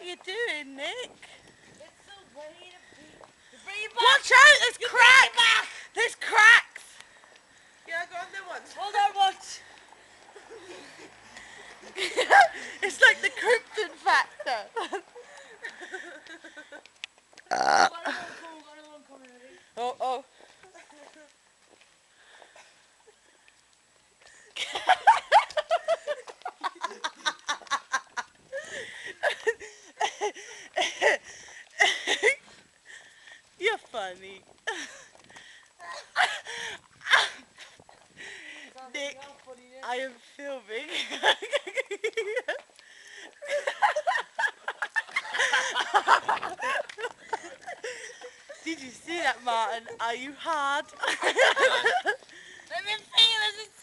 What you doing, Nick? It's the way to be. Bring it back. Watch out! There's You cracks! bring it back. There's cracks! Yeah, go on then once. Hold on, watch. It's like the Krypton factor. Got another one coming, ready? Oh, oh. You're funny. Nick, I am filming. Did you see that, Martin? Are you hard? Let me feel as it's